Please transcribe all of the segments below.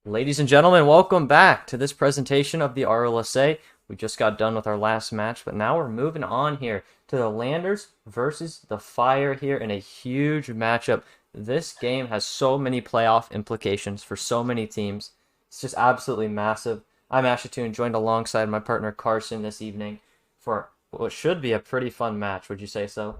Ladies and gentlemen, welcome back to this presentation of the RLSA. We just got done with our last match, but now we're moving on here to the Landers versus the Fire here in a huge matchup. This game has so many playoff implications for so many teams. It's just absolutely massive. I'm Ashatoon, joined alongside my partner Carson this evening for what should be a pretty fun match. Would you say so?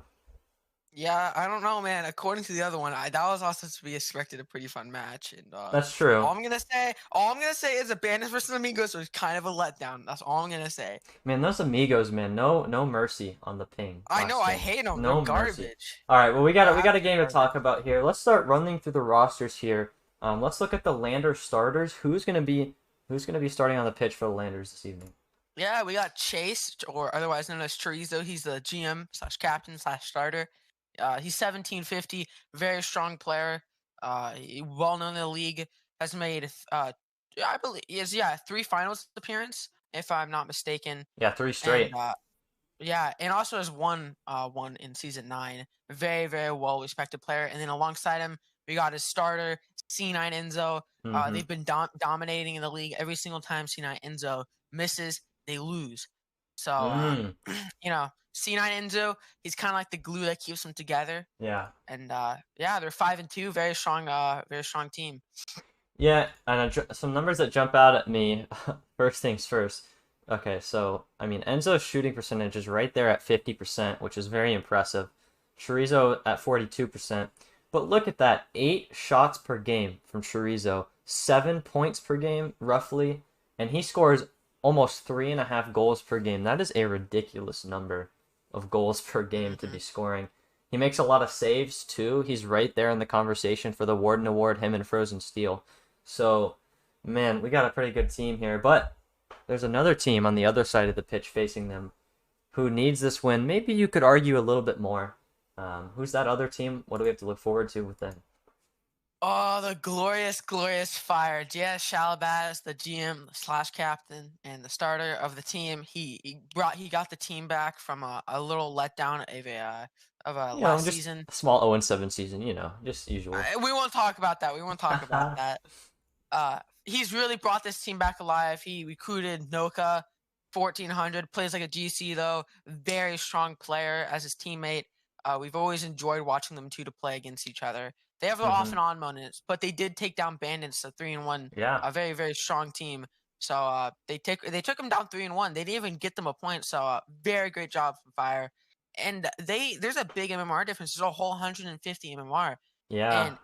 Yeah, I don't know, man. According to the other one, that was also to be expected a pretty fun match. And That's true. all I'm gonna say is the Bandits versus Amigos was kind of a letdown. That's all I'm gonna say. Man, those amigos, man, no mercy on the ping I know last I game. hate them. They're No mercy. garbage. All right, well we got a Absolute game to garbage. talk about here. Let's start running through the rosters here. Let's look at the Lander starters. Who's gonna be starting on the pitch for the Landers this evening? Yeah, we got Chase, or otherwise known as Chorizo. He's the GM slash captain slash starter. He's 1750, very strong player. Well known in the league. Has made I believe is yeah 3 finals appearance if I'm not mistaken. Yeah, three And straight. yeah, and also has one in season 9. Very, very well respected player. And then alongside him, we got his starter, C9 Enzo. Mm-hmm. They've been dominating in the league every single time C9 Enzo misses, they lose. So Mm. C9 Enzo, he's kind of like the glue that keeps them together. Yeah. And yeah, they're 5-2, very strong team. Yeah, and some numbers that jump out at me. First things first. Okay, so I mean Enzo's shooting percentage is right there at 50%, which is very impressive. Chorizo at 42%. But look at that, 8 shots per game from Chorizo, 7 points per game roughly, and he scores almost 3.5 goals per game. That is a ridiculous number of goals per game to be Hmm. scoring. He makes a lot of saves too. He's right there in the conversation for the Warden Award, him and Frozen Steel. So, man, we got a pretty good team here. But there's another team on the other side of the pitch facing them who needs this win. Maybe you could argue a little bit more. Who's that other team? What do we have to look forward to with them? Oh, the glorious, glorious Fire. J.S. Shalabaz, the GM slash captain and the starter of the team. He got the team back from a little letdown of a last Just season. a small 0-7 season, just usual. We won't talk about that. We won't talk about that. He's really brought this team back alive. He recruited Noka, 1400, plays like a GC though. Very strong player as his teammate. We've always enjoyed watching them two to play against each other. They have their off Hmm. and on moments, but they did take down Bandits, a 3-1, Yeah. a very very strong team. So they took them down 3-1. They didn't even get them a point. So very great job from Fire. And there's a big MMR difference. There's a whole 150 MMR. Yeah. And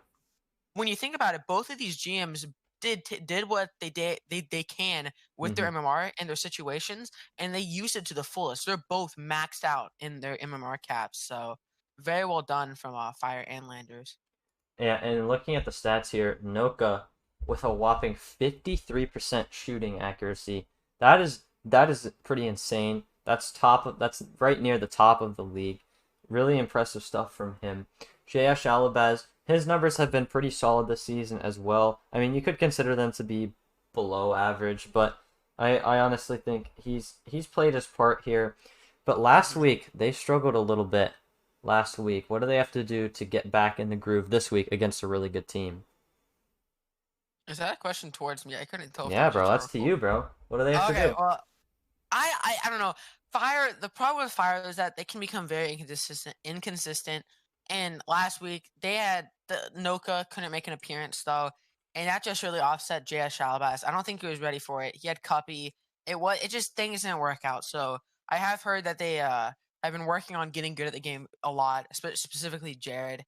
when you think about it, both of these GMs did what they can with their Hmm. MMR and their situations, and they used it to the fullest. They're both maxed out in their MMR caps, so very well done from Fire and Landers. Yeah, and looking at the stats here, Noka with a whopping 53% shooting accuracy. That is pretty insane. That's right near the top of the league. Really impressive stuff from him. J.S. Alabaz, his numbers have been pretty solid this season as well. I mean, you could consider them to be below average, but I honestly think he's played his part here. But last Mhm. week they struggled a little bit last week. What do they have to do to get back in the groove this week against a really good team? Is that a question towards me? I couldn't tell if that Yeah, was bro, that's to rhetorical. you, bro. What do they have to Okay, do? well, I don't know. Fire. The problem with Fire is that they can become very inconsistent. And last week they had the Noka couldn't make an appearance though, and that just really offset JS Shalabas. I don't think he was ready for it. He had Cuppy. It just things didn't work out. So I have heard that they have been working on getting good at the game a lot, specifically Jared.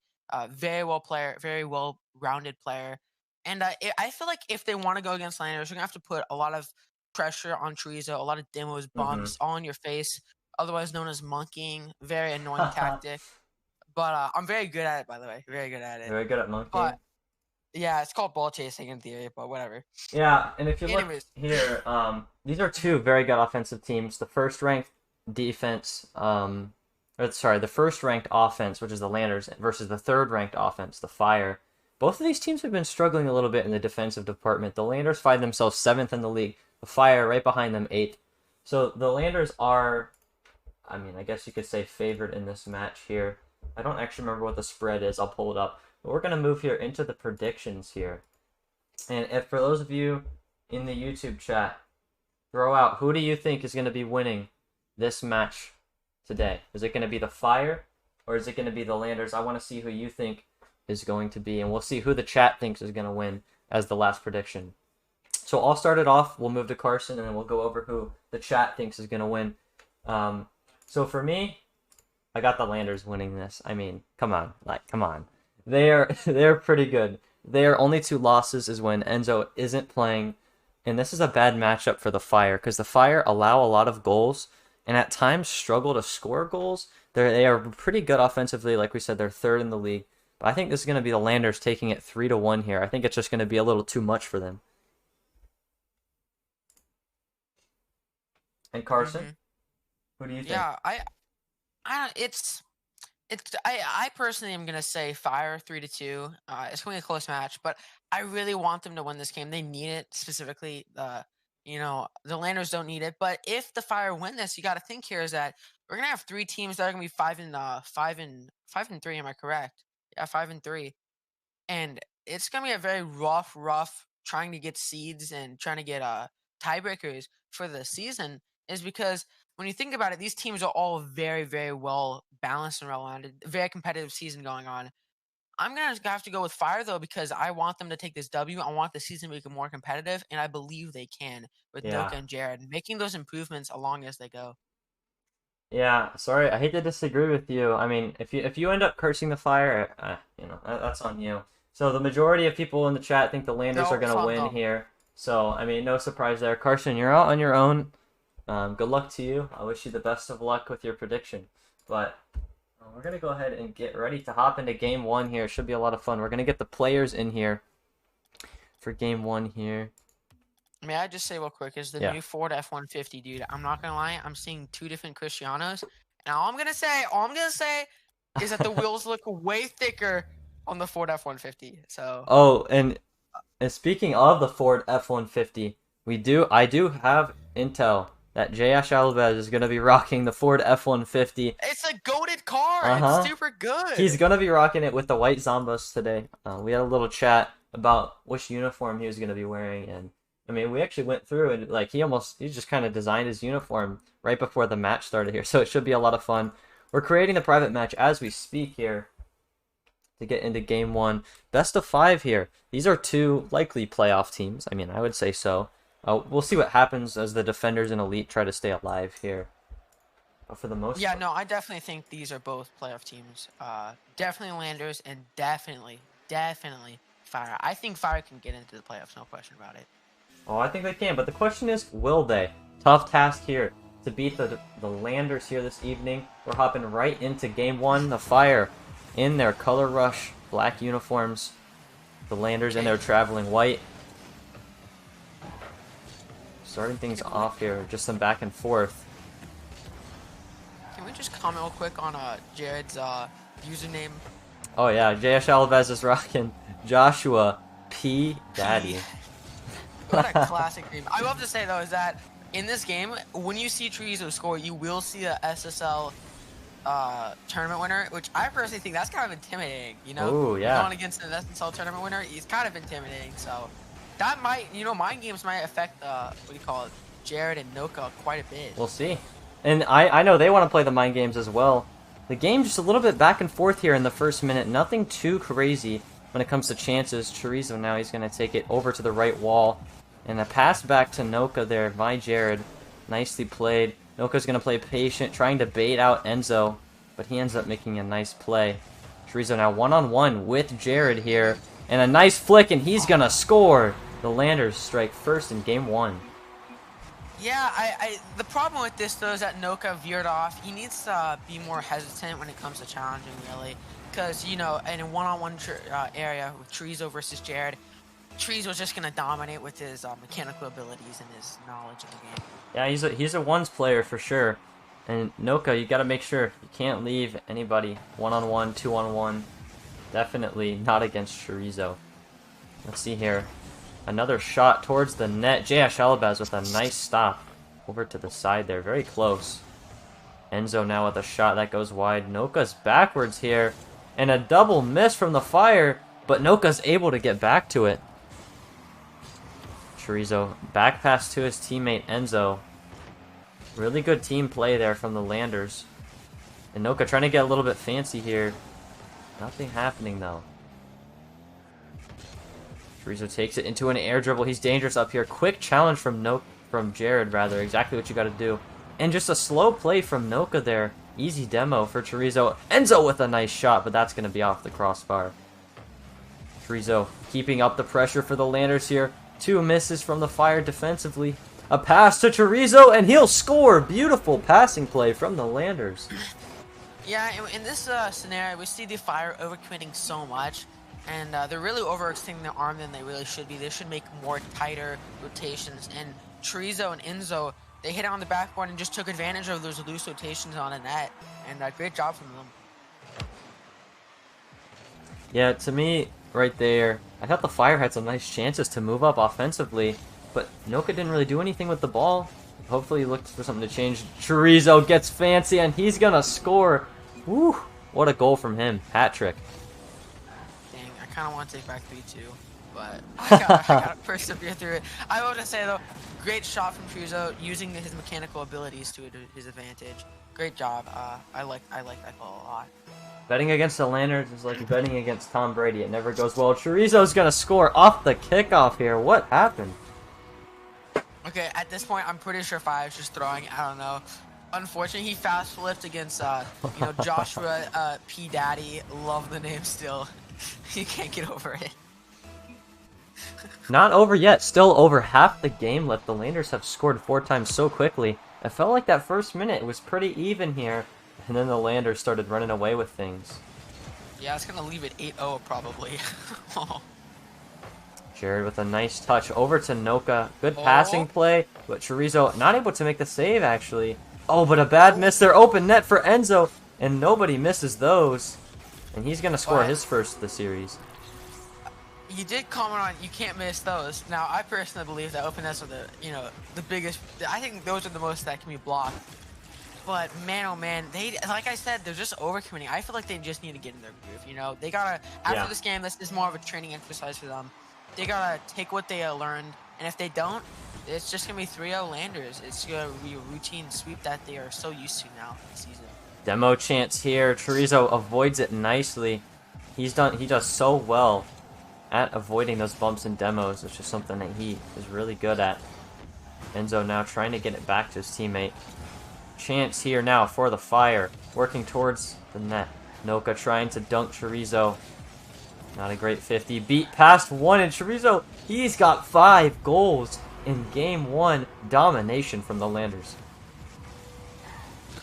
Very well player, very well rounded player. And I feel like if they want to go against Landers, they're gonna have to put a lot of pressure on Chorizo, a lot of demos, Mm-hmm. bumps, all in your face, otherwise known as monkeying. Very annoying tactic. But I'm very good at it, by the way. Very good at it. Very good at But monkeying. yeah, it's called ball chasing in theory, but whatever. Yeah, and if you look Anyways, here, these are two very good offensive teams. The first ranked defense, or sorry, the first ranked offense, which is the Landers, versus the third ranked offense, the Fire. Both of these teams have been struggling a little bit in the defensive department. The Landers find themselves seventh in the league. The Fire right behind them, eighth. So the Landers are, I mean, I guess you could say favored in this match here. I don't actually remember what the spread is. I'll pull it up. But we're gonna move here into the predictions here. And if for those of you in the YouTube chat, throw out who do you think is going to be winning this match today? Is it going to be the Fire or is it going to be the Landers? I want to see who you think is going to be, and we'll see who the chat thinks is going to win as the last prediction. So I'll start it off. We'll move to Carson, and then we'll go over who the chat thinks is going to win. So for me, I got the Landers winning this. I mean, come on. They're pretty good. Their only 2 losses is when Enzo isn't playing, and this is a bad matchup for the Fire because the Fire allow a lot of goals and at times struggle to score goals. They are pretty good offensively. Like we said, they're 3rd in the league. But I think this is going to be the Landers taking it 3-1 here. I think it's just going to be a little too much for them. And Carson, who do you think? Yeah, I personally am gonna say Fire 3-2. It's gonna be a close match, but I really want them to win this game. They need it specifically. The Landers don't need it, but if the Fire win this, you got to think here is that we're gonna have 3 teams that are gonna be 5-3. Am I correct? Yeah, 5-3, and it's gonna be a very rough trying to get seeds and trying to get tiebreakers for the season. Is because when you think about it, these teams are all very, very well balanced and well-rounded. Very competitive season going on. I'm going to have to go with Fire, though, because I want them to take this W. I want the season to become more competitive, and I believe they can with Noka and Jared, making those improvements along as they go. Yeah, sorry, I hate to disagree with you. I mean, if you end up cursing the Fire, that's on you. So the majority of people in the chat think the Landers are going to win here. So, I mean, no surprise there. Carson, you're out on your own. Good luck to you. I wish you the best of luck with your prediction. But we're going to go ahead and get ready to hop into Game 1 here. It should be a lot of fun. We're going to get the players in here for Game 1 here. May I just say real quick, is the new Ford F-150, dude. I'm not going to lie. I'm seeing 2 different Cristianos. And all I'm going to say is that the wheels look way thicker on the Ford F-150. So. Oh, and speaking of the Ford F-150, I do have intel that J.Ash Alves is going to be rocking the Ford F-150. It's a goated car. It's super good. He's going to be rocking it with the white Zombos today. We had a little chat about which uniform he was going to be wearing. And, I mean, we actually went through and, like, he just kind of designed his uniform right before the match started here. So it should be a lot of fun. We're creating the private match as we speak here to get into Game 1. Best of 5 here. These are 2 likely playoff teams. I mean, I would say so. We'll see what happens as the Defenders and Elite try to stay alive here. But for the most part... no, I definitely think these are both playoff teams. Definitely Landers and definitely Fire. I think Fire can get into the playoffs, no question about it. Oh, I think they can, but the question is, will they? Tough task here to beat the Landers here this evening. We're hopping right into Game 1. The Fire in their Color Rush black uniforms. The Landers in their traveling white. Starting things off here, just some back and forth. Can we just comment real quick on Jared's username? Oh yeah, J.Ash Alves is rocking Joshua P. Daddy. What a classic name. I love to say though is that in this game, when you see Chorizo score, you will see a SSL tournament winner, which I personally think that's kind of intimidating. You know, ooh, yeah. Going against an SSL tournament winner, he's kind of intimidating. So that might, mind games might affect Jared and Noka quite a bit. We'll see. And I know they want to play the mind games as well. The game's just a little bit back and forth here in the first minute. Nothing too crazy when it comes to chances. Chorizo now, he's going to take it over to the right wall. And a pass back to Noka there by Jared. Nicely played. Noka's going to play patient, trying to bait out Enzo. But he ends up making a nice play. Chorizo now one-on-one with Jared here. And a nice flick, and he's going to score. The Landers strike first in Game 1. Yeah, the problem with this, though, is that Noka veered off. He needs to be more hesitant when it comes to challenging, really. Because, in a one-on-one area with Chorizo versus Jared, Chorizo was just going to dominate with his mechanical abilities and his knowledge of the game. Yeah, he's a ones player for sure. And Noka, you got to make sure you can't leave anybody one-on-one, two-on-one. Definitely not against Chorizo. Let's see here. Another shot towards the net. J.Ash Alves with a nice stop over to the side there. Very close. Enzo now with a shot that goes wide. Noka's backwards here. And a double miss from the Fire. But Noka's able to get back to it. Chorizo back pass to his teammate Enzo. Really good team play there from the Landers. And Noka trying to get a little bit fancy here. Nothing happening though. Chorizo takes it into an air dribble. He's dangerous up here. Quick challenge from Jared rather. Exactly what you got to do. And just a slow play from Noka there. Easy demo for Chorizo. Enzo with a nice shot, but that's going to be off the crossbar. Chorizo keeping up the pressure for the Landers here. 2 misses from the Fire defensively. A pass to Chorizo, and he'll score. Beautiful passing play from the Landers. Yeah, in this scenario, we see the Fire overcommitting so much, and they're really overextending their arm than they really should be. They should make more tighter rotations, and Chorizo and Enzo, they hit it on the backboard and just took advantage of those loose rotations on a net, and great job from them. Yeah, to me, right there, I thought the Fire had some nice chances to move up offensively, but Noka didn't really do anything with the ball. Hopefully he looks for something to change. Chorizo gets fancy, and he's gonna score. Woo! What a goal from him. Hat trick. Dang, I kind of want to take back 3-2, but I gotta persevere through it. I want to say, though, great shot from Chorizo, using his mechanical abilities to his advantage. Great job. I like that goal a lot. Betting against the Landers is like betting against Tom Brady. It never goes well. Chorizo's gonna score off the kickoff here. What happened? Okay, at this point, I'm pretty sure Five's just throwing. I don't know. Unfortunately, he fast flipped against Joshua P. Daddy. Love the name still. You can't get over it. Not over yet. Still over half the game left. The Landers have scored 4 times so quickly. I felt like that first minute was pretty even here, and then the Landers started running away with things. Yeah, it's gonna leave it 8-0 probably. Jared with a nice touch over to Noka. Good passing play, but Chorizo not able to make the save, actually. Oh, but a bad miss there. Open net for Enzo, and nobody misses those. And he's going to score his first of the series. You did comment on you can't miss those. Now, I personally believe that open nets are the biggest. I think those are the most that can be blocked. But man, oh man, like I said, they're just overcommitting. I feel like they just need to get in their groove. They gotta after this game. This is more of a training exercise for them. They gotta take what they learned, and if they don't, it's just gonna be 3-0 Landers. It's gonna be a routine sweep that they are so used to now this season. Demo chance here. Chorizo avoids it nicely. He does so well at avoiding those bumps and demos, which is something that he is really good at. Enzo now trying to get it back to his teammate. Chance here now for the Fire, working towards the net. Noka trying to dunk Chorizo. Not a great 50. Beat past 1, and Chorizo, he's got 5 goals in game 1. Domination from the Landers.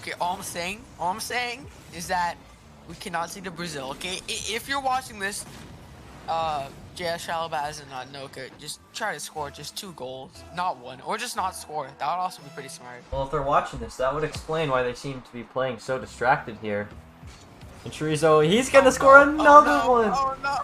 Okay, all I'm saying is that we cannot see the Brazil, okay? If you're watching this, JS Shalabaz and Noka, just try to score just 2 goals, not 1, or just not score. That would also be pretty smart. Well, if they're watching this, that would explain why they seem to be playing so distracted here. And Chorizo, he's gonna score another one! Oh no!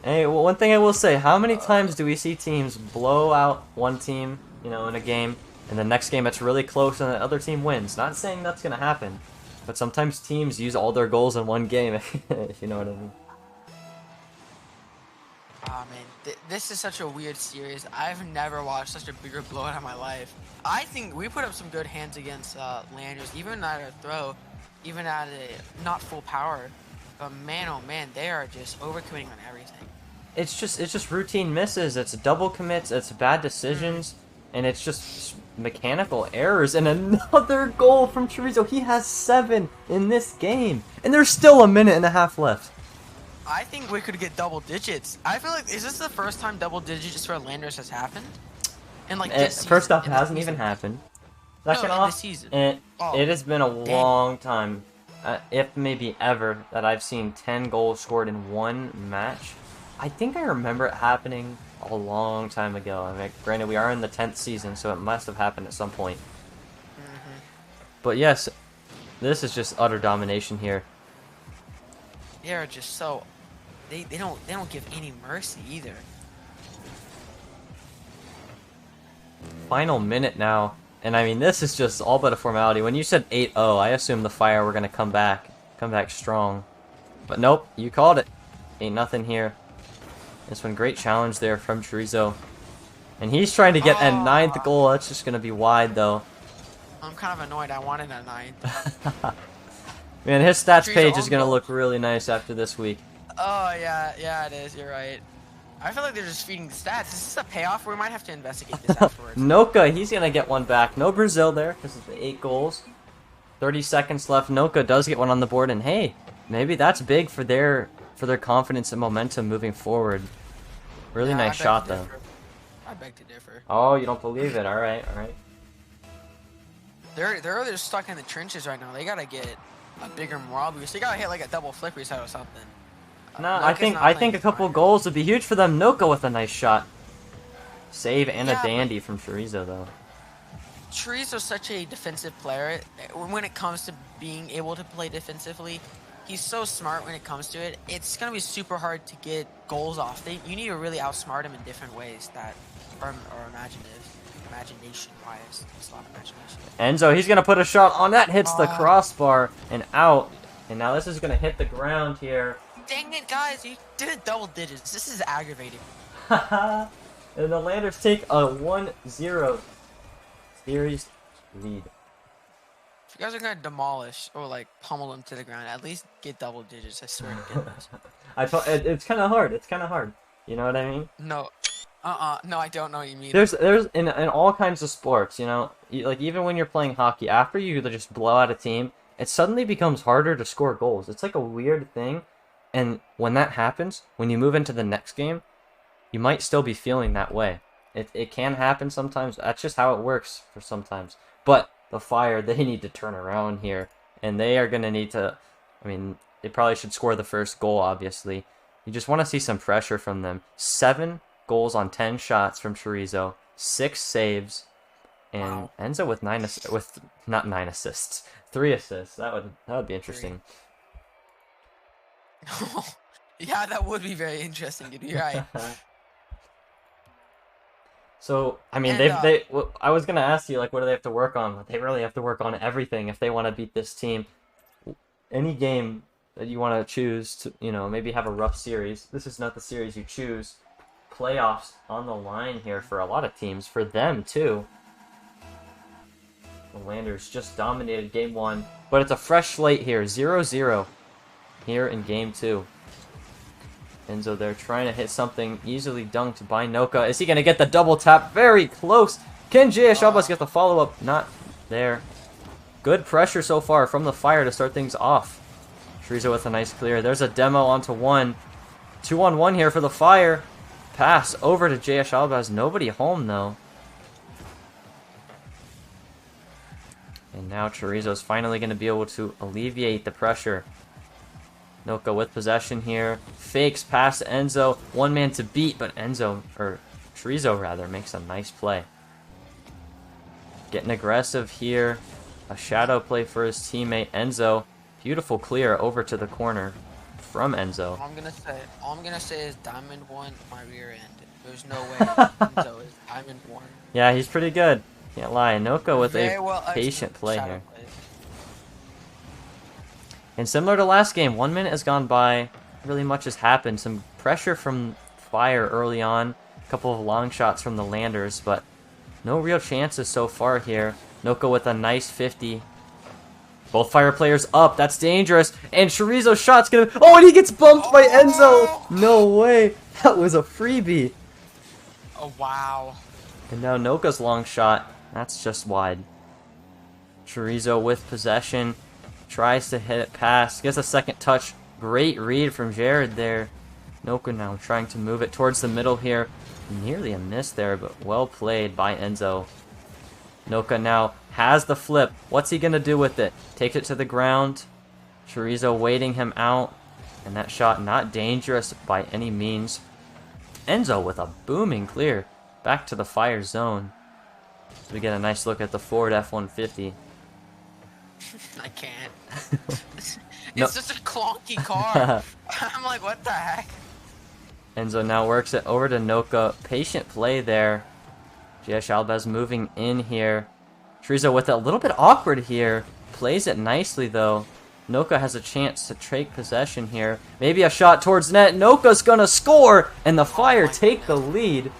Hey, well, one thing I will say, how many times do we see teams blow out one team, in a game, and the next game it's really close and the other team wins? Not saying that's gonna happen, but sometimes teams use all their goals in one game, if you know what I mean. Oh man, this is such a weird series. I've never watched such a bigger blowout in my life. I think we put up some good hands against Landers, even at a throw, even at a not full power. But man, oh man, they are just overcommitting on everything. It's just routine misses. It's double commits. It's bad decisions, and it's just mechanical errors. And another goal from Chorizo. He has 7 in this game, and there's still a minute and a half left. I think we could get double digits. I feel like, is this the first time double digits for Landers has happened? And like this first off, it hasn't even happened. Second off, this season. It has been a long time, if maybe ever, that I've seen 10 goals scored in one match. I think I remember it happening a long time ago. I mean, granted, we are in the 10th season, so it must have happened at some point. But yes, this is just utter domination here. They're just so they don't give any mercy either. Final minute now, and I mean this is just all but a formality. When you said 8-0, I assumed the Fire were gonna come back strong, but nope, you called it. Ain't nothing here. This one, great challenge there from Chorizo. And he's trying to get a 9th goal. That's just going to be wide, though. I'm kind of annoyed. I wanted a 9. Man, his stats Chorizo page is going to goal. look really nice after this week. Oh, yeah, it is. You're right. I feel like they're just feeding the stats. Is this a payoff? We might have to investigate this afterwards. Noka, he's going to get one back. No Brazil there because of the 8 goals. 30 seconds left. Noka does get one on the board. And hey, maybe that's big for their confidence and momentum moving forward. Really Yeah, nice shot, though. I beg to differ. Oh, you don't believe it. All right, all right. They're stuck in the trenches right now. They gotta get a bigger morale boost. They gotta hit like a double flip reset or something. No, Noka's I not think a playing couple fine. goals would be huge for them. Noka with a nice shot. Save and Yeah, a but- dandy from Chorizo, though. Chorizo's such a defensive player. When it comes to being able to play defensively, he's so smart when it comes to it. It's gonna be super hard to get goals off. You need to really outsmart him in different ways that are imagination wise. It's a lot of imagination. Enzo, he's gonna put a shot on that. Hits the Oh. crossbar and out. And now this is gonna hit the ground here. Dang it, guys! You did it double digits. This is aggravating. And the Landers take a 1-0 series lead. If you guys are gonna demolish or like pummel them to the ground, at least get double digits. I swear to goodness. It's kind of hard. It's kind of hard. You know what I mean? No. No, I don't know what you mean. There's in all kinds of sports, you know, like even when you're playing hockey, after you just blow out a team, it suddenly becomes harder to score goals. It's like a weird thing, and when that happens, when you move into the next game, you might still be feeling that way. It can happen sometimes. That's just how it works for sometimes. But the Fire, they need to turn around here, and they are gonna need to. I mean, they probably should score the first goal. Obviously, you just want to see some pressure from them. 7 goals on 10 shots from Chorizo, 6 saves, and Wow. Enzo with not 9 assists, 3 assists. That would be interesting. Yeah, that would be very interesting. You're right. So I mean, And, I was gonna ask you like, what do they have to work on? But they really have to work on everything if they want to beat this team. Any game that you want to choose to, maybe have a rough series. This is not the series you choose. Playoffs on the line here for a lot of teams, for them too. The Landers just dominated game 1, but it's a fresh slate here, 0-0 here in game 2. Enzo there trying to hit something easily dunked by Noka. Is he going to get the double tap? Very close. Can J.S. Albas get the follow-up? Not there. Good pressure so far from the Fire to start things off. Chorizo with a nice clear. There's a demo onto 1. 2-on-1 here for the Fire. Pass over to J.S. Albas. Nobody home, though. And now Chorizo's finally going to be able to alleviate the pressure. Noka with possession here. Fakes past Enzo. One man to beat, but Chorizo rather, makes a nice play. Getting aggressive here. A shadow play for his teammate Enzo. Beautiful clear over to the corner from Enzo. all I'm gonna say is Diamond won my rear end. There's no way Enzo is Diamond 1. Yeah, he's pretty good. Can't lie. Noka with Very a well patient executed play shadow here. plays. And similar to last game, 1 minute has gone by. Really much has happened. Some pressure from Fire early on. A couple of long shots from the Landers, but no real chances so far here. Noka with a nice 50. Both Fire players up. That's dangerous. And Chorizo's shot's gonna... Oh, and he gets bumped by Enzo! No way. That was a freebie. Oh wow. And now Noka's long shot. That's just wide. Chorizo with possession. Tries to hit it past. Gets a second touch. Great read from Jared there. Noka now trying to move it towards the middle here. Nearly a miss there, but well played by Enzo. Noka now has the flip. What's he going to do with it? Takes it to the ground. Chorizo waiting him out. And that shot not dangerous by any means. Enzo with a booming clear. Back to the Fire zone. So we get a nice look at the Ford F-150. I can't. It's No. just a clunky car. I'm like, what the heck? Enzo now works it over to Noka. Patient play there. J.S. Albas moving in here. Chorizo with it a little bit awkward here. Plays it nicely though. Noka has a chance to take possession here. Maybe a shot towards net. Noka's gonna score, and the Fire take the lead.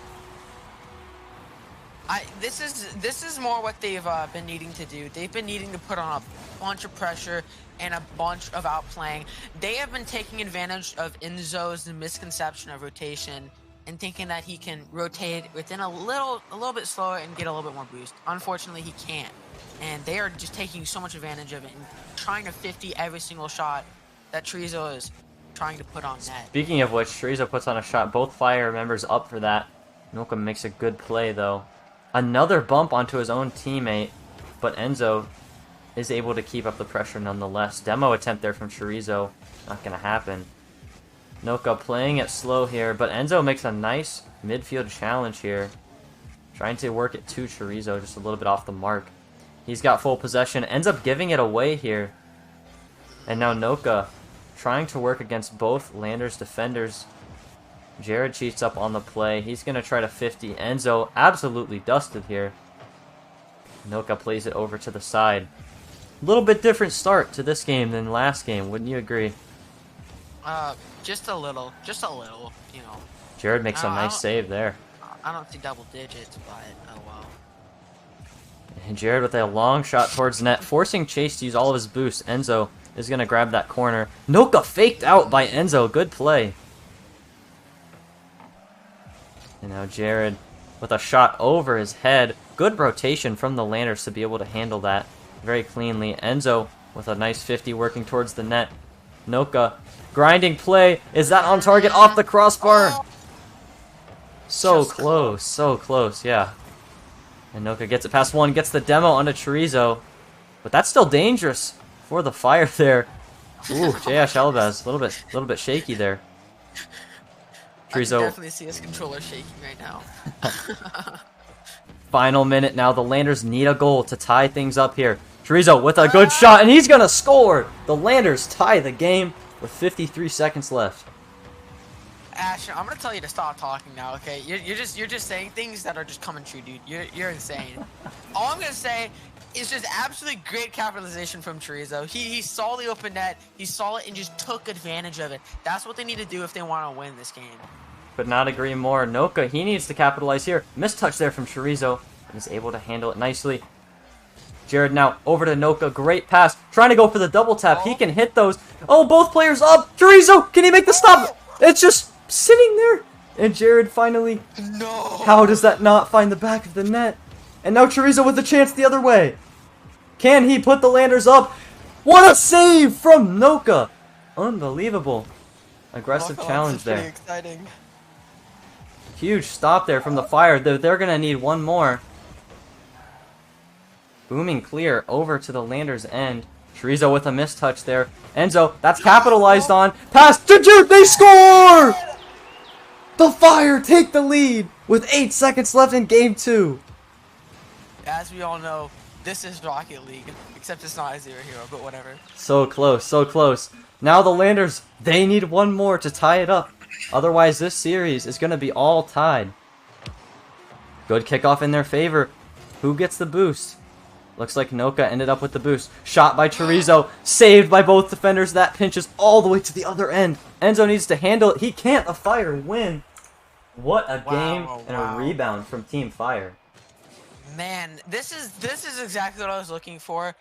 This is more what they've been needing to do. They've been needing to put on a bunch of pressure and a bunch of outplaying. They have been taking advantage of Enzo's misconception of rotation and thinking that he can rotate within a little bit slower and get a little bit more boost. Unfortunately, he can't. And they are just taking so much advantage of it and trying to 50 every single shot that Chorizo is trying to put on net. Speaking of which, Chorizo puts on a shot. Both Fire members up for that. Noka makes a good play, though. Another bump onto his own teammate, but Enzo is able to keep up the pressure nonetheless. Demo attempt there from Chorizo. Not going to happen. Noka playing it slow here, but Enzo makes a nice midfield challenge here. Trying to work it to Chorizo, just a little bit off the mark. He's got full possession, ends up giving it away here. And now Noka trying to work against both Landers defenders. Jared cheats up on the play. He's going to try to 50. Enzo absolutely dusted here. Noka plays it over to the side. A little bit different start to this game than last game, wouldn't you agree? Just a little, you know. Jared makes a nice save there. I don't see double digits, but oh well. And Jared with a long shot towards net, forcing Chase to use all of his boost. Enzo is going to grab that corner. Noka faked out by Enzo. Good play. And now Jared with a shot over his head. Good rotation from the Landers to be able to handle that very cleanly. Enzo with a nice 50 working towards the net. Noka grinding play. Is that on target? Off the crossbar. So close, yeah. And Noka gets it past one, gets the demo onto Chorizo. But that's still dangerous for the Fire there. Ooh, JS Elbaz, a little bit shaky there. Chorizo. I can definitely see his controller shaking right now. Final minute now. The Landers need a goal to tie things up here. Chorizo with a good shot, and he's gonna score! The Landers tie the game with 53 seconds left. Asher, I'm gonna tell you to stop talking now, okay? You're just saying things that are just coming true, dude. You're insane. All I'm gonna say is just absolutely great capitalization from Chorizo. He saw the open net, he saw it, and just took advantage of it. That's what they need to do if they want to win this game. Could not agree more. Noka, he needs to capitalize here. Mistouch there from Chorizo, and is able to handle it nicely. Jared now over to Noka. Great pass. Trying to go for the double tap. He can hit those. Oh, both players up. Chorizo, can he make the stop? It's just sitting there. And Jared finally... No. How does that not find the back of the net? And now Chorizo with a chance the other way. Can he put the Landers up? What a save from Noka. Unbelievable. Aggressive challenge there. Exciting. Huge stop there from the Fire. They're going to need one more. Booming clear over to the Landers' end. Chorizo with a mistouch there. Enzo, that's capitalized on. Pass to Jude. They score! The Fire take the lead with 8 seconds left in Game 2. As we all know, this is Rocket League, except it's not a Zero Hero, but whatever. So close, so close. Now the Landers, they need one more to tie it up. Otherwise, this series is going to be all tied. Good kickoff in their favor. Who gets the boost? Looks like Noka ended up with the boost. Shot by Chorizo. Saved by both defenders. That pinches all the way to the other end. Enzo needs to handle it. He can't. The Fire win. What a game and a rebound from Team Fire. Man, this is exactly what I was looking for.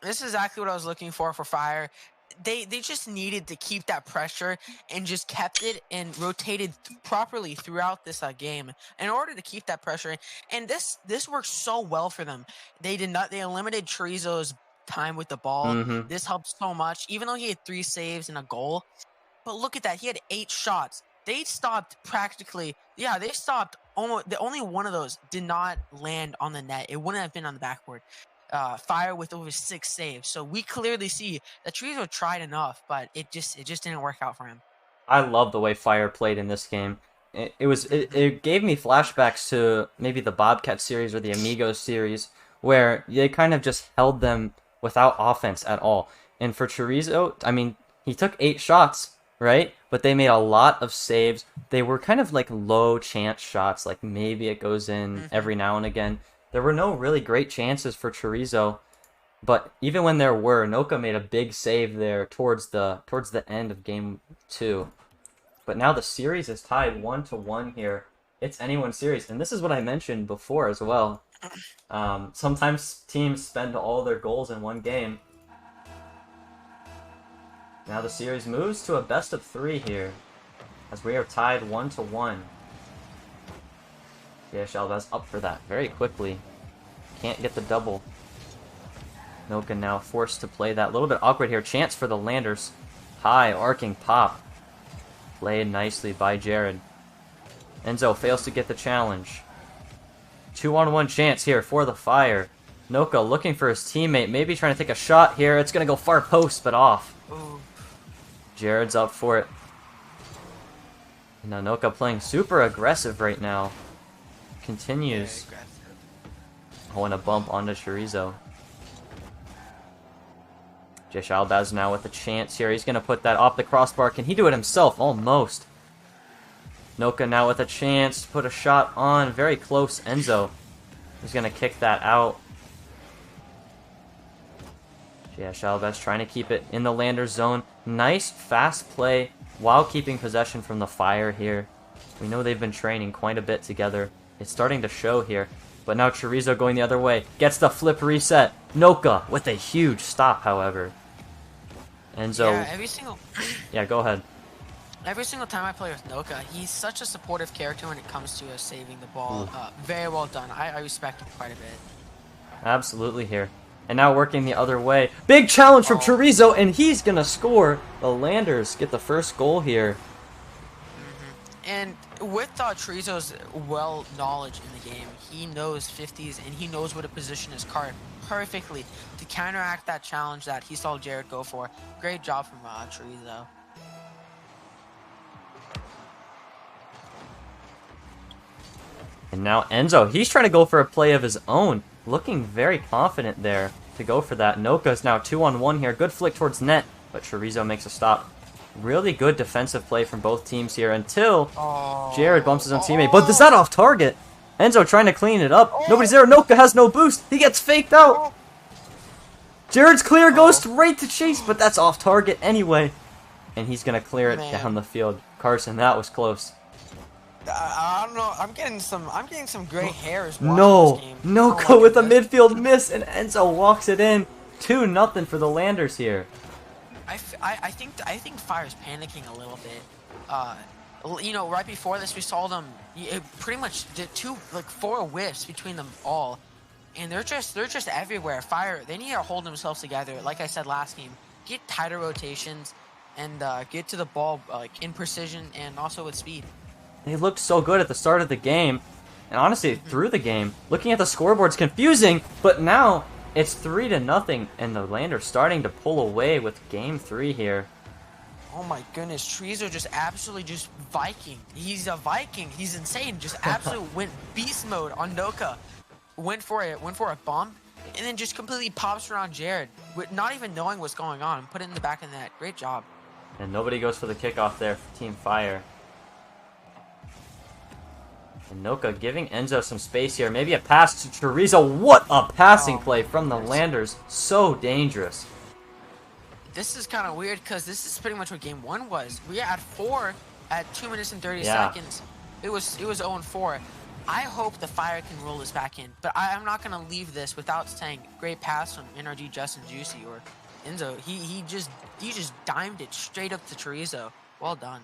This is exactly what I was looking for Fire. They just needed to keep that pressure and just kept it and rotated properly throughout this game in order to keep that pressure. And this worked so well for them. They eliminated Chorizo's time with the ball. This helped so much, even though he had 3 saves and a goal. But look at that, he had 8 shots. They stopped practically. Yeah, they stopped. Only one of those did not land on the net. It wouldn't have been on the backboard. Fire with over 6 saves. So we clearly see that Chorizo tried enough, but it just didn't work out for him. I love the way Fire played in this game. It gave me flashbacks to maybe the Bobcat series or the Amigos series, where they kind of just held them without offense at all. And for Chorizo, I mean, he took 8 shots, right? But they made a lot of saves. They were kind of like low chance shots, like maybe it goes in every now and again. There were no really great chances for Chorizo. But even when there were, Noka made a big save there towards the end of game 2. But now the series is tied 1-1 here. It's anyone's series, and this is what I mentioned before as well. Sometimes teams spend all their goals in one game. Now the series moves to a best of 3 here, as we are tied 1-1. Yeah, Shalbaz up for that very quickly. Can't get the double. Noka now forced to play that. A little bit awkward here. Chance for the Landers. High arcing pop. Played nicely by Jared. Enzo fails to get the challenge. 2-on-1 chance here for the Fire. Noka looking for his teammate. Maybe trying to take a shot here. It's going to go far post, but off. Ooh. Jared's up for it. Now Noka playing super aggressive right now. Continues. Oh, and a bump onto Chorizo. Jay Shalbaz now with a chance here. He's going to put that off the crossbar. Can he do it himself? Almost. Noka now with a chance to put a shot on. Very close. Enzo is going to kick that out. Yeah, Shalbaz trying to keep it in the Lander zone. Nice fast play while keeping possession from the Fire here. We know they've been training quite a bit together. It's starting to show here. But now Chorizo going the other way. Gets the flip reset. Noka with a huge stop, however. Enzo. Yeah, every single. Yeah, go ahead. Every single time I play with Noka, he's such a supportive character when it comes to saving the ball. Very well done. I respect him quite a bit. Absolutely here. And now working the other way. Big challenge from Chorizo, and he's going to score. The Landers get the first goal here. And with Chorizo's knowledge in the game, he knows 50s and he knows where to position his card perfectly to counteract that challenge that he saw Jared go for. Great job from Chorizo. And now Enzo, he's trying to go for a play of his own. Looking very confident there to go for that. Noka's now 2-on-1 here. Good flick towards net, but Chorizo makes a stop. Really good defensive play from both teams here until Jared bumps his own teammate. But is that off target? Enzo trying to clean it up. Nobody's there. Noka has no boost. He gets faked out. Jared's clear goes straight to Chase, but that's off target anyway. And he's going to clear it down the field. Carson, that was close. I don't know. I'm getting some gray hairs. No, Noka with a midfield miss, and Enzo walks it in. 2-0 for the Landers here. I think Fire's panicking a little bit. You know, right before this, we saw them pretty much did 4 whiffs between them all, and they're just everywhere. Fire, they need to hold themselves together. Like I said last game, get tighter rotations and get to the ball in precision and also with speed. They looked so good at the start of the game, and honestly through the game. Looking at the scoreboard's confusing, but now it's 3-0, and the Landers starting to pull away with game 3 here. Oh my goodness, Chorizo just absolutely just Viking. He's a Viking. He's insane. Just absolutely went beast mode on Noka. Went for a bomb, and then just completely pops around Jared, with not even knowing what's going on. Put it in the back of the net. Great job. And nobody goes for the kickoff there for Team Fire. And Noka giving Enzo some space here. Maybe a pass to Chorizo. What a passing play from the Landers. So dangerous. This is kind of weird because this is pretty much what game 1 was. We had 4 at 2 minutes and 30 seconds. It was 0-4. I hope the Fire can roll this back in, but I'm not going to leave this without saying great pass from NRG Justin Juicy or Enzo. He just dimed it straight up to Chorizo. Well done.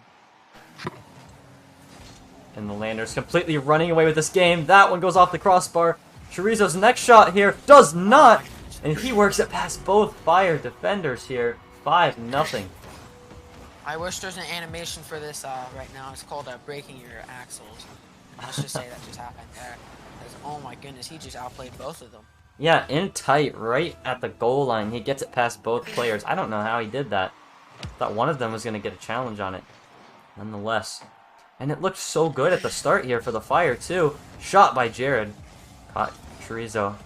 And the Landers completely running away with this game. That one goes off the crossbar. Chorizo's next shot here does not. And he works it past both Fire defenders here. 5-0. I wish there's an animation for this right now. It's called breaking your axles. Let's just say that just happened there. Because, oh my goodness, he just outplayed both of them. Yeah, in tight, right at the goal line. He gets it past both players. I don't know how he did that. Thought one of them was going to get a challenge on it. Nonetheless. And it looked so good at the start here for the Fire, too. Shot by Jared. Caught Chorizo.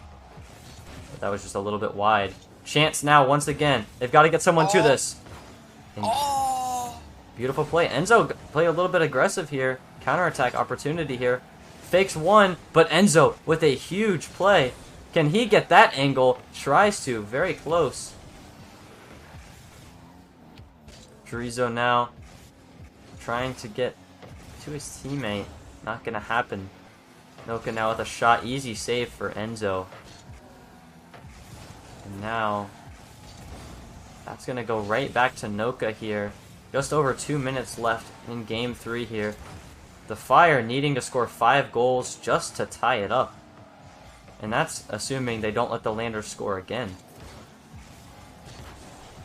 But that was just a little bit wide. Chance now, once again. They've got to get someone to this. And beautiful play. Enzo play a little bit aggressive here. Counterattack opportunity here. Fakes one, but Enzo with a huge play. Can he get that angle? Tries to. Very close. Chorizo now trying to get to his teammate. Not gonna happen. Noka now with a shot. Easy save for Enzo. And now that's gonna go right back to Noka here. Just over 2 minutes left in game 3 here. The Fire needing to score 5 goals just to tie it up. And that's assuming they don't let the Landers score again.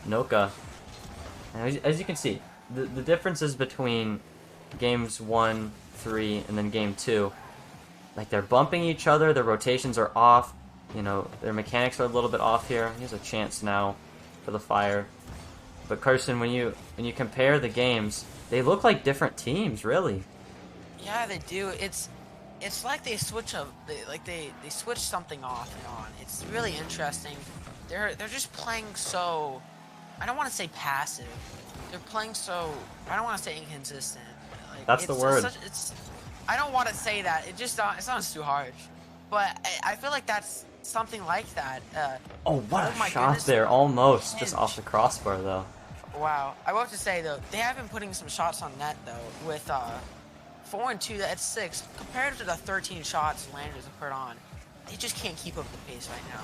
Noka. As you can see, the differences between games 1, 3, and then game 2. Like, they're bumping each other, their rotations are off. You know, their mechanics are a little bit off here. Here's a chance now for the Fire. But Carson, when you compare the games, they look like different teams, really. Yeah, they do. It's like they switch they switch something off and on. It's really interesting. They're just playing so, I don't want to say passive. They're playing so, I don't want to say inconsistent. Like, That's the word. I don't want to say that. It sounds too harsh. But I feel like that's something like that. Oh, what a shot goodness. There. Almost. Just off the crossbar, though. Wow. I will have to say, though, they have been putting some shots on net, though, with 4 and 2, that's 6. Compared to the 13 shots Landers have put on, they just can't keep up the pace right now.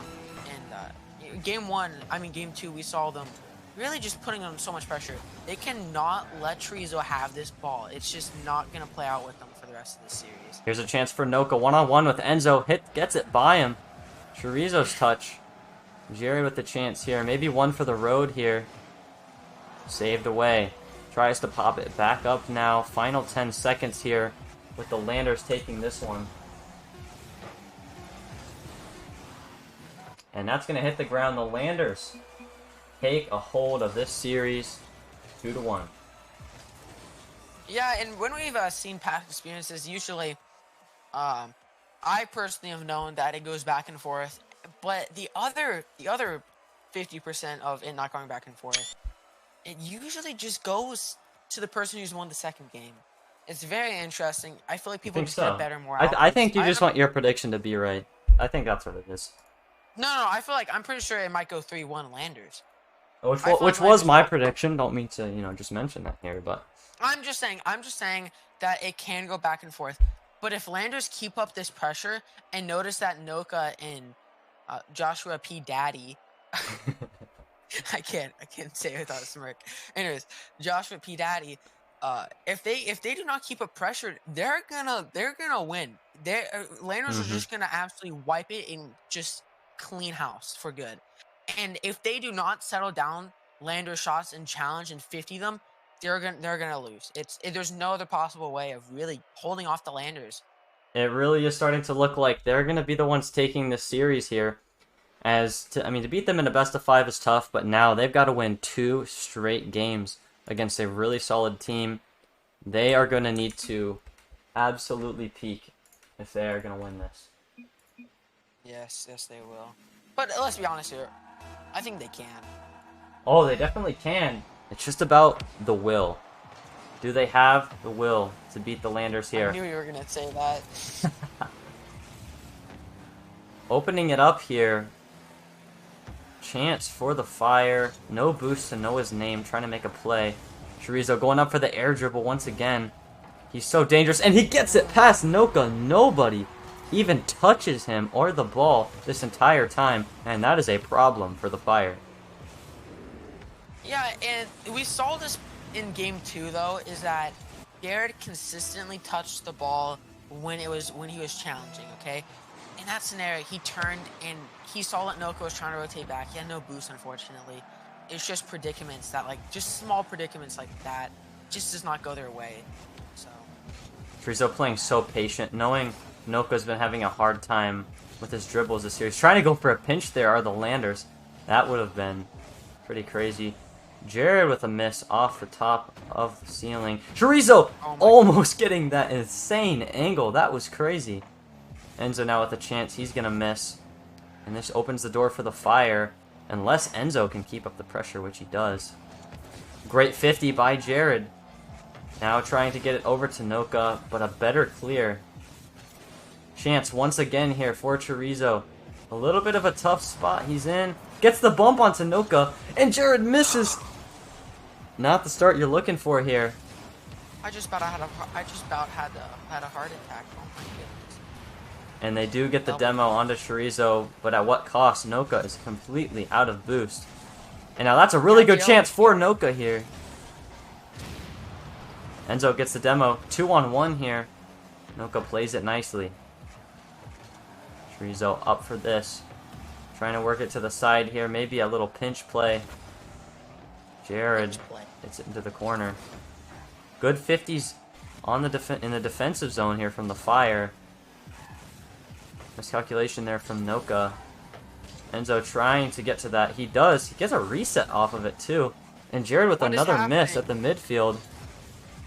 And game 2, we saw them really just putting on so much pressure. They cannot let Chorizo have this ball. It's just not going to play out with them for the rest of the series. Here's a chance for Noka. One-on-one with Enzo. Gets it by him. Chorizo's touch. Jerry with the chance here. Maybe one for the road here. Saved away. Tries to pop it back up now. Final 10 seconds here with the Landers taking this one. And that's going to hit the ground. The Landers take a hold of this series 2-1. Yeah, and when we've seen past experiences, usually I personally have known that it goes back and forth. But the other 50% of it not going back and forth, it usually just goes to the person who's won the second game. It's very interesting. I feel like people just get better more. I think you just want your prediction to be right. I think that's what it is. No, I feel like I'm pretty sure it might go 3-1 Landers. Which was my prediction. Don't mean to, just mention that here, but I'm just saying that it can go back and forth. But if Landers keep up this pressure and notice that Noka and Joshua P. Daddy I can't say it without a smirk. Anyways, Joshua P. Daddy, if they do not keep up pressure, they're gonna win. Landers are just gonna absolutely wipe it and just clean house for good. And if they do not settle down Landers shots and challenge and 50 them, they're gonna lose. There's no other possible way of really holding off the Landers. It really is starting to look like they're gonna be the ones taking this series here. To beat them in a best of 5 is tough, but now they've got to win 2 straight games against a really solid team. They are going to need to absolutely peak if they are going to win this. Yes, they will. But let's be honest here. I think they can. Oh, they definitely can. It's just about the will. Do they have the will to beat the Landers here? I knew you were going to say that. Opening it up here. Chance for the Fire. No boost to know his name. Trying to make a play. Chorizo going up for the air dribble once again. He's so dangerous. And he gets it past Noka. Nobody even touches him or the ball this entire time. And that is a problem for the Fire. Yeah, and we saw this in game 2, though, is that Jared consistently touched the ball when he was challenging, okay? In that scenario, he turned and he saw that Noka was trying to rotate back. He had no boost, unfortunately. It's just predicaments that, just small predicaments like that, just does not go their way. So Chorizo playing so patient, knowing Noka's been having a hard time with his dribbles this series. Trying to go for a pinch there are the Landers. That would have been pretty crazy. Jared with a miss off the top of the ceiling. Chorizo almost getting that insane angle. That was crazy. Enzo now with a chance. He's going to miss. And this opens the door for the Fire. Unless Enzo can keep up the pressure, which he does. Great 50 by Jared. Now trying to get it over to Noka, but a better clear. Chance once again here for Chorizo. A little bit of a tough spot he's in. Gets the bump onto Noka, and Jared misses. Not the start you're looking for here. I just about had a heart attack. Oh my goodness. And they do get the demo onto Chorizo, but at what cost? Noka is completely out of boost. And now that's a really good chance for Noka here. Enzo gets the demo. 2-on-1 here. Noka plays it nicely. Chorizo up for this. Trying to work it to the side here. Maybe a little pinch play. Jared hits it into the corner. Good 50s on the in the defensive zone here from the Fire. Miscalculation there from Noka. Enzo trying to get to that. He does. He gets a reset off of it too. And Jared with another miss at the midfield.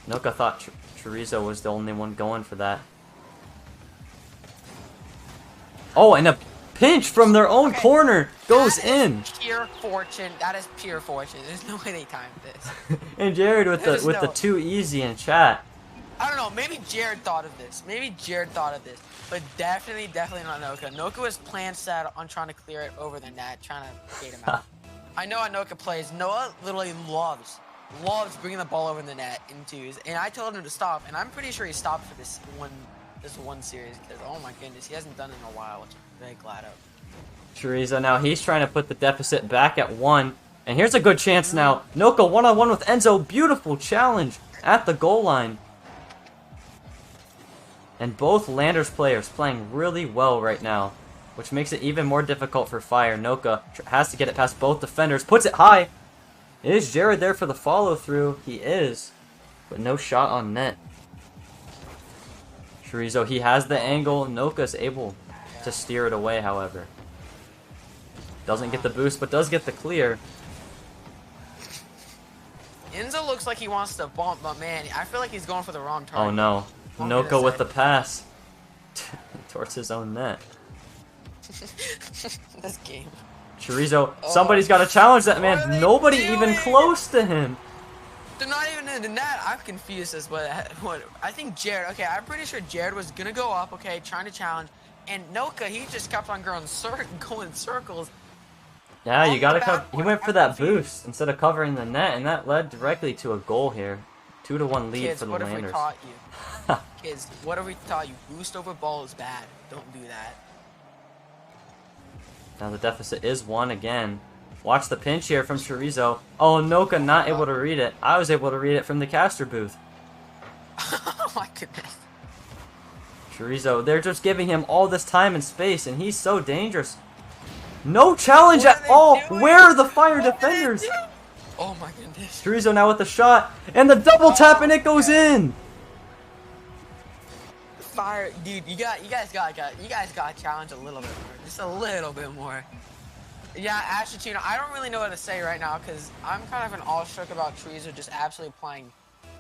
Noka thought Chorizo was the only one going for that. Oh, and a pinch from their own corner goes in. Pure fortune. That is pure fortune. There's no way they timed this. And Jared with the too easy in chat. I don't know. Maybe Jared thought of this. But definitely not Noka. Noka was plan set on trying to clear it over the net, trying to bait him out. I know how Noka plays. Noah literally loves bringing the ball over the net in twos, and I told him to stop, and I'm pretty sure he stopped for this one series because oh my goodness, he hasn't done it in a while, which I'm very glad of. Chorizo now he's trying to put the deficit back at 1, and here's a good chance now. Noka 1-on-1 with Enzo, beautiful challenge at the goal line. And both Landers players playing really well right now, which makes it even more difficult for Fire. Noka has to get it past both defenders, puts it high. Is Jared there for the follow-through? He is, but no shot on net. Chorizo, he has the angle. Noka's able to steer it away, however. Doesn't get the boost, but does get the clear. Enzo looks like he wants to bump, but man, I feel like he's going for the wrong target. Oh no. Noka with the pass towards his own net. This game. Chorizo, somebody's got to challenge that man. Nobody even close to him. They're not even in the net. I'm confused as what I think Jared. Okay, I'm pretty sure Jared was gonna go up. Okay, trying to challenge, and Noka he just kept on going circles. Yeah, you gotta cover. He went for that boost instead of covering the net, and that led directly to a goal here. 2-1 lead Kids, for the what Landers. Have we taught you? Kids, what have we taught you? Boost over ball is bad. Don't do that. Now the deficit is 1 again. Watch the pinch here from Chorizo. Oh, Noka not able to read it. I was able to read it from the caster booth. Oh my goodness. Chorizo, they're just giving him all this time and space, and he's so dangerous. No challenge at all. Where are the Fire defenders? Oh my goodness. Chorizo now with the shot, and the double tap, and it goes in. Fire, dude, you guys got to challenge a little bit more, just a little bit more. Yeah, Ashatino, I don't really know what to say right now because I'm kind of an awestruck about Chorizo just absolutely applying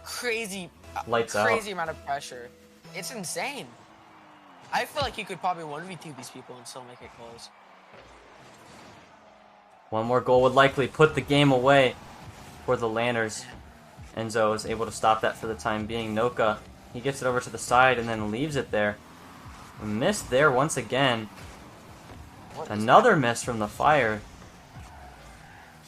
crazy amount of pressure. It's insane. I feel like he could probably 1v2 these people and still make it close. One more goal would likely put the game away for the Landers. Enzo is able to stop that for the time being. Noka, he gets it over to the side and then leaves it there. A miss there once again. Another miss from the Fire.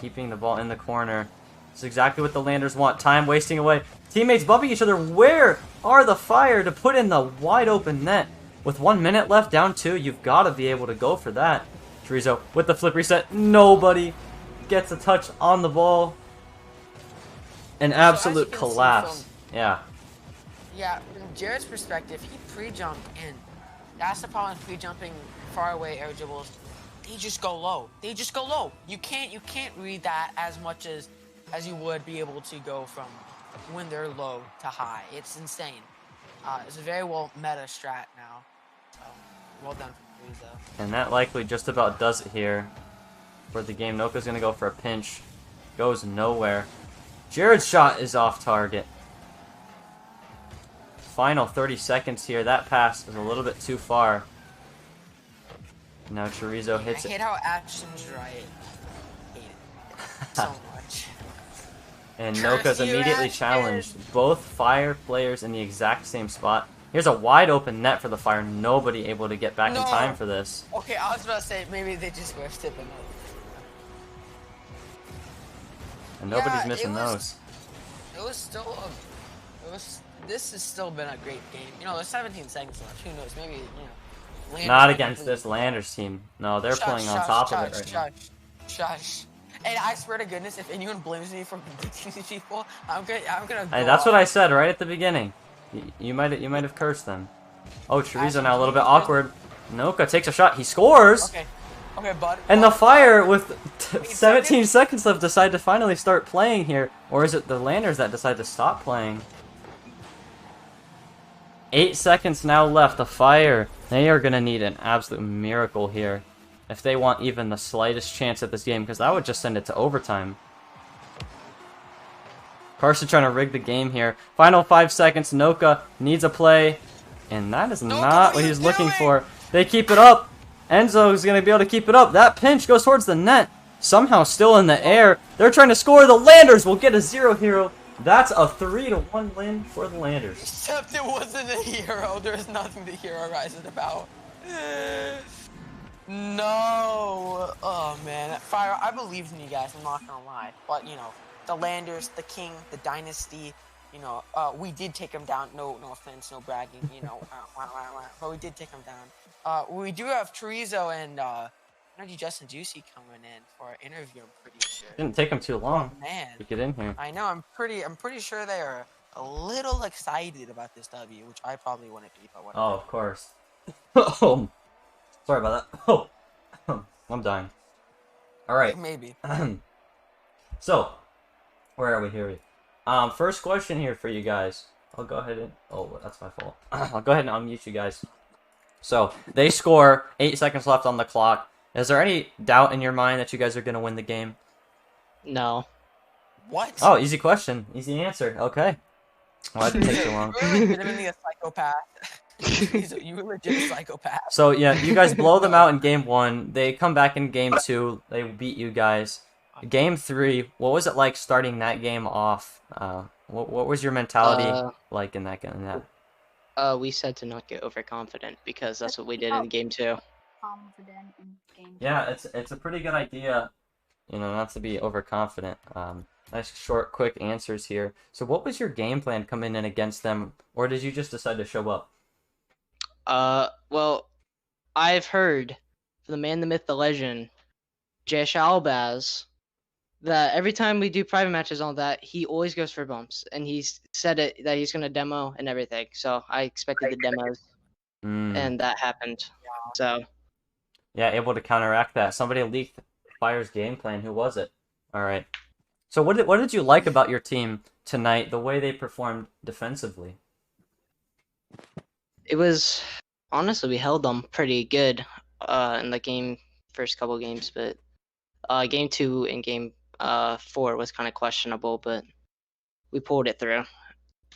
Keeping the ball in the corner. This is exactly what the Landers want. Time wasting away. Teammates bumping each other. Where are the Fire to put in the wide open net? With 1 minute left, down 2, you've got to be able to go for that. Chorizo with the flip reset. Nobody gets a touch on the ball. An absolute collapse. Yeah. Yeah, from Jared's perspective, he pre-jumped in. That's the problem with pre-jumping far away air dribbles. They just go low. You can't read that as much as you would be able to go from when they're low to high. It's insane. It's a very well meta strat now. So, well done for Chorizo. And that likely just about does it here for the game. Noka's going to go for a pinch. Goes nowhere. Jared's shot is off target. Final 30 seconds here. That pass is a little bit too far. Now Chorizo hits it. I hate how Ashton's right. I hate it so much. And Noka's immediately challenged. Both Fire players in the exact same spot. Here's a wide open net for the Fire. Nobody able to get back in time for this. Okay, I was about to say maybe they just whiffed it, but no. And nobody's Yeah, missing those. It was still this has still been a great game. You know, there's 17 seconds left. Who knows? Maybe, you know. Landers Not might against complete- this Landers team. No, they're Shush, playing on shush, top of shush, it right now. Shush. And I swear to goodness, if anyone blames me for predicting these people, I'm gonna Hey, go that's off. what I said right at the beginning. You might have cursed them. Oh, Chorizo Actually, now a little bit you- awkward. Noka takes a shot. He scores. Okay, bud. And the Fire, with 8 17 seconds left, decide to finally start playing here. Or is it the Landers that decide to stop playing? 8 seconds now left. The Fire, they are going to need an absolute miracle here if they want even the slightest chance at this game, because that would just send it to overtime. Carson trying to rig the game here. Final 5 seconds. Noka needs a play. And that is not what he's looking for. They keep it up. Enzo is going to be able to keep it up. That pinch goes towards the net. Somehow still in the air. They're trying to score. The Landers will get a 0 hero. That's a 3-1 win for the Landers. Except it wasn't a hero. There's nothing to heroize it about. No. Oh, man. Fire, I believed in you guys. I'm not going to lie. But, you know, the Landers, the King, the Dynasty, you know, we did take them down. No offense, no bragging, you know. But we did take them down. We do have Chorizo and Energy Justin Juicy coming in for an interview, I'm pretty sure. Didn't take them too long Man. to get in here. I know, I'm pretty sure they are a little excited about this W, which I probably wouldn't be, but whatever. Oh, of course. Oh, sorry about that. Oh, I'm dying. All right. Maybe. So, where are we here? First question here for you guys. I'll go ahead and... Oh, that's my fault. I'll go ahead and unmute you guys. So, they score. 8 seconds left on the clock. Is there any doubt in your mind that you guys are going to win the game? No. What? Oh, easy question. Easy answer. Okay. Why did it take too long? You're legitimately a psychopath. You were legit a psychopath. So, yeah, you guys blow them out in game 1. They come back in game 2. They beat you guys. Game 3, what was it like starting that game off? What was your mentality like in that game? We said to not get overconfident because that's what we did in game 2. Confident in game. Yeah, it's a pretty good idea, you know, not to be overconfident. Nice short, quick answers here. So what was your game plan coming in against them, or did you just decide to show up? Well, I've heard from the man, the myth, the legend, Jay Albaz, that every time we do private matches on that, he always goes for bumps, and he's said it that he's gonna demo and everything. So I expected the demos, and that happened. So yeah, able to counteract that. Somebody leaked Fire's game plan. Who was it? All right. So what did you like about your team tonight? The way they performed defensively. it was honestly we held them pretty good in the first couple games, but game 2 and game 4 was kind of questionable, but we pulled it through.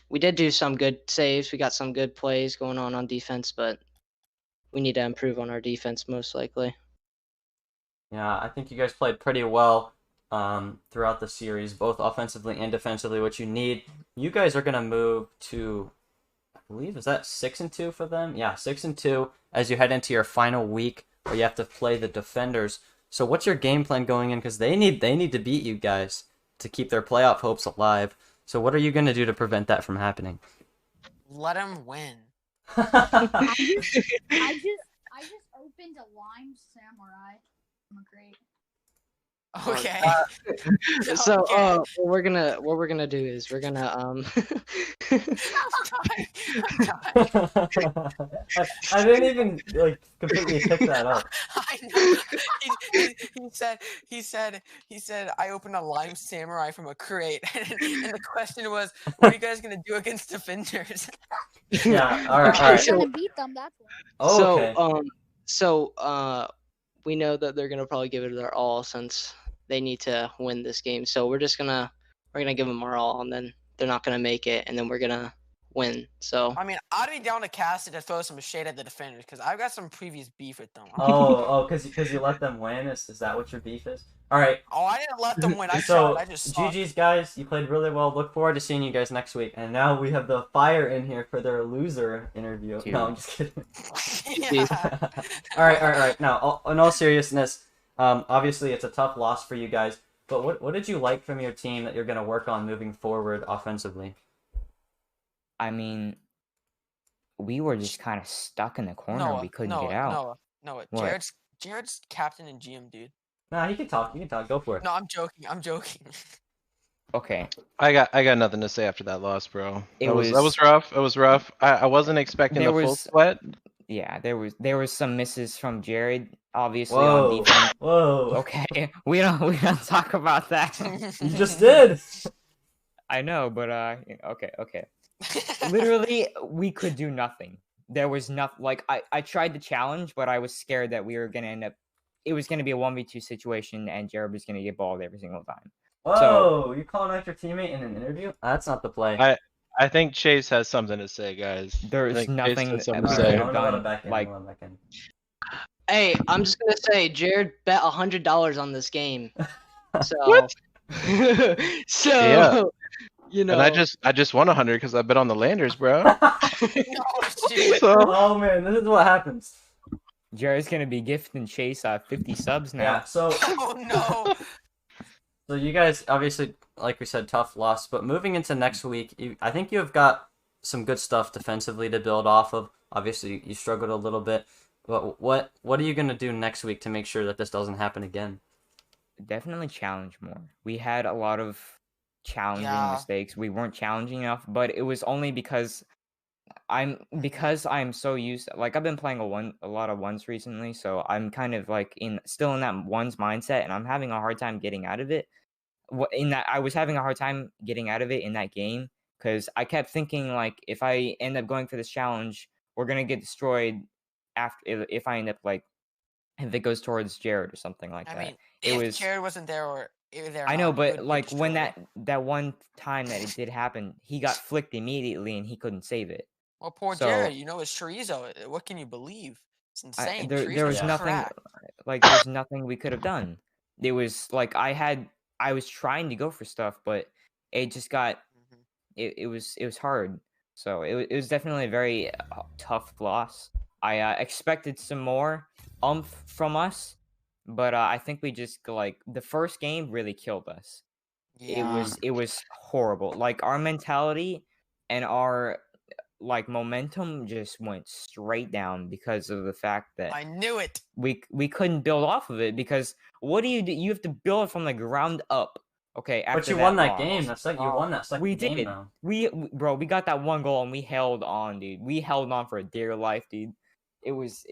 We did do some good saves. We got some good plays going on defense, but we need to improve on our defense most likely. Yeah, I think you guys played pretty well throughout the series, both offensively and defensively, which you need. You guys are going to move to, I believe, is that 6-2 for them? Yeah, 6-2 as you head into your final week where you have to play the Defenders. So what's your game plan going in? Because they need to beat you guys to keep their playoff hopes alive. So what are you going to do to prevent that from happening? Let him win. I just opened a Lime Samurai. I'm great. Okay. So Okay. what we're gonna do is we're gonna I didn't even completely pick that up. I know. He said I opened a Lime Samurai from a crate, and the question was, what are you guys gonna do against Defenders? Yeah, all right, all I'm right. gonna beat them. That's why. Oh, okay. So we know that they're gonna probably give it their all since they need to win this game. So we're gonna give them our all, and then they're not gonna make it, and then we're gonna win. So I mean, I'd be down to cast it to throw some shade at the Defenders because I've got some previous beef with them. Oh, because you let them win? Is that what your beef is? All right. Oh, I didn't let them win. I So, tried. I just sucked. GG's guys, you played really well. Look forward to seeing you guys next week. And now we have the Fire in here for their loser interview. Dude. No, I'm just kidding. Yeah. All right. Now, in all seriousness, obviously it's a tough loss for you guys. But what did you like from your team that you're going to work on moving forward offensively? I mean, we were just kind of stuck in the corner. We couldn't get out. Noah. What? Jared's captain and GM, dude. Nah, you can talk. Go for it. No, I'm joking. Okay. I got nothing to say after that loss, bro. It That was was- rough. It was rough. I wasn't expecting There the full was- sweat. Yeah, there was some misses from Jared, obviously on Whoa. defense. Whoa. Okay, we don't talk about that. You just did. I know, but okay. Literally, we could do nothing. There was nothing. Like I tried to challenge, but I was scared that we were gonna end up. It was gonna be a 1v2 situation, and Jared was gonna get balled every single time. Whoa, you calling out your teammate in an interview? That's not the play. I think Chase has something to say, guys. There's I think Chase nothing has something that to we All right, say. could've I'm gonna let done, him back in. like- I'm gonna let him Hey, I'm just gonna say, Jared bet $100 on this game. So, What? so Yeah. you know, And I just won 100 because I bet on the Landers, bro. back in. No, dude. So Oh man, this is what happens. Jared's gonna be gifting Chase 50 subs now. Yeah. So Oh no. you guys obviously, like we said, tough loss. But moving into next week, I think you have got some good stuff defensively to build off of. Obviously, you struggled a little bit. But what are you gonna do next week to make sure that this doesn't happen again? Definitely challenge more. We had a lot of challenging Yeah. mistakes. We weren't challenging enough, but it was only because I'm so used, like I've been playing a lot of ones recently, so I'm kind of like still in that ones mindset, and I'm having a hard time getting out of it. I was having a hard time getting out of it in that game because I kept thinking like if I end up going for this challenge, we're gonna get destroyed after if I end up like if it goes towards Jared or something like I that. mean, It if was- Jared wasn't there or there, I know, we but would like get when destroyed. that one time that it did happen, he got flicked immediately and he couldn't save it. Well, poor so- Jared, you know, it's chorizo. What can you believe? It's insane. There was Chorizo's nothing crack. like there's nothing we could have done. It was like I was trying to go for stuff, but it just got Mhm. it was hard. So it was definitely a very tough loss. I expected some more from us, but I think we just like the first game really killed us. Yeah. It was horrible. Like our mentality and our like momentum just went straight down because of the fact that I knew it. we couldn't build off of it because what do? You have to build from the ground up. Okay, But after you won that loss. game. That's like you Oh, won that second we game did. now. Bro, we got that one goal and we held on, dude. We held on for dear life, dude. It was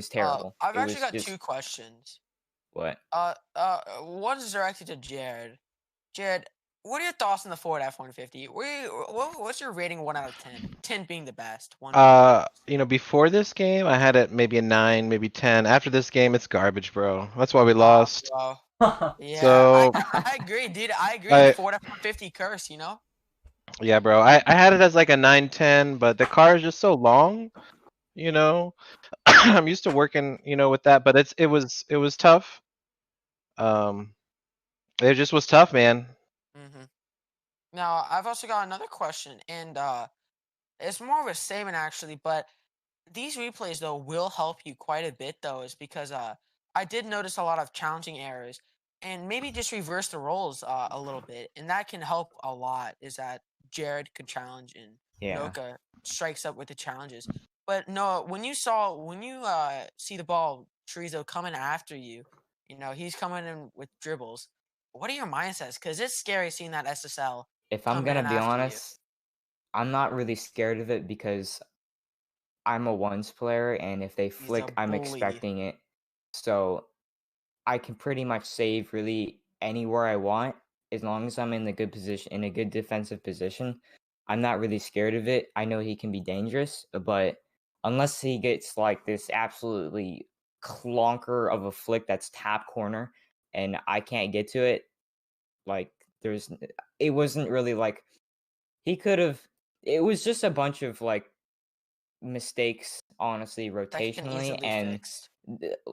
terrible. I've It actually was got just- two questions. What? One is directed to Jared. Jared, what are your thoughts on the Ford F-150? What's your rating 1 out of 10? 10 being the best. 1 being the best. Before this game, I had it maybe a 9, maybe 10. After this game, it's garbage, bro. That's why we Oh, lost. bro. Yeah, So- I agree, dude. I agree. I- The Ford F-150 curse, you know? Yeah, bro. I had it as like a 9, 10, but the car is just so long, you know. I'm used to working, with that, but it was tough. It just was tough, man. Mm-hmm. Now, I've also got another question, and it's more of a statement actually, but these replays though will help you quite a bit though, is because I did notice a lot of challenging errors, and maybe just reverse the roles a little bit, and that can help a lot. Is that Jared could challenge and Yeah. Noka strikes up with the challenges. But no, when you see the ball, Chorizo coming after you, he's coming in with dribbles. What are your mindsets? Because it's scary seeing that SSL. If I'm come gonna in be after you. honest, I'm not really scared of it because I'm a ones player, and if they a flick, I'm bully. expecting it. So I can pretty much save really anywhere I want as long as I'm in a good defensive position. I'm not really scared of it. I know he can be dangerous, but unless he gets like this absolutely clunker of a flick that's tap corner and I can't get to it, like it wasn't really like he could have. It was just a bunch of like mistakes, honestly, That can rotationally, easily and fixed.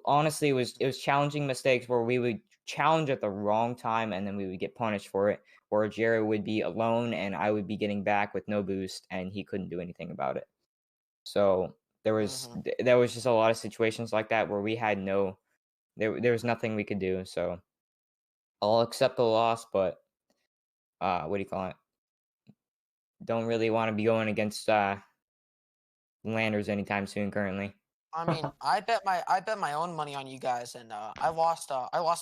honestly, it was challenging mistakes where we would challenge at the wrong time and then we would get punished for it. Where Jared would be alone and I would be getting back with no boost and he couldn't do anything about it. So there was just a lot of situations like that where we had there was nothing we could do. So I'll accept the loss, but what do you call it? Don't really want to be going against Landers anytime soon currently. I mean, I bet my own money on you guys, and I lost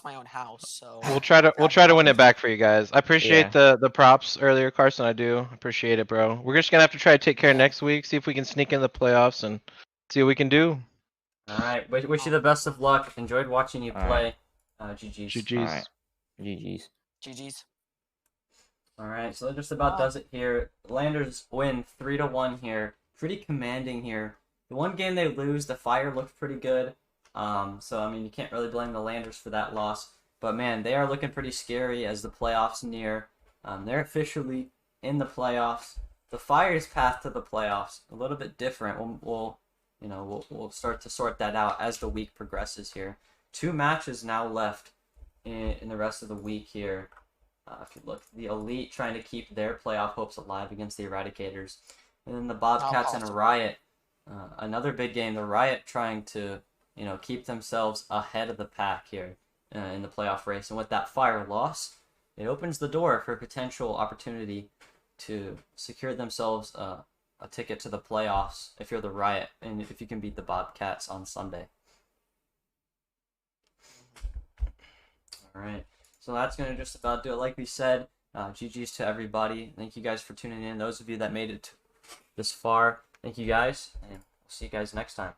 my own house. So We'll try to win it back for you guys. I appreciate the props earlier, Carson. I do appreciate it, bro. We're just gonna have to try to take care next week, see if we can sneak in the playoffs and see what we can do. All right. Wish you the best of luck. Enjoyed watching you All play. GG's. GG's. All right. GG's. GG's. All right. So that just about does it here. Landers win 3-1 here. Pretty commanding here. The one game they lose, the Fire looked pretty good. So I mean, you can't really blame the Landers for that loss. But man, they are looking pretty scary as the playoffs near. They're officially in the playoffs. The Fire's path to the playoffs a little bit different. We'll start to sort that out as the week progresses here. 2 matches now left in the rest of the week here. If you look, the Elite trying to keep their playoff hopes alive against the Eradicators, and then the Bobcats and Riot. Another big game. The Riot trying to keep themselves ahead of the pack here in the playoff race, and with that Fire loss, it opens the door for a potential opportunity to secure themselves a ticket to the playoffs if you're the Riot and if you can beat the Bobcats on Sunday. All right, so that's going to just about do it. Like we said, GG's to everybody. Thank you guys for tuning in. Those of you that made it this far, thank you guys, and we'll see you guys next time.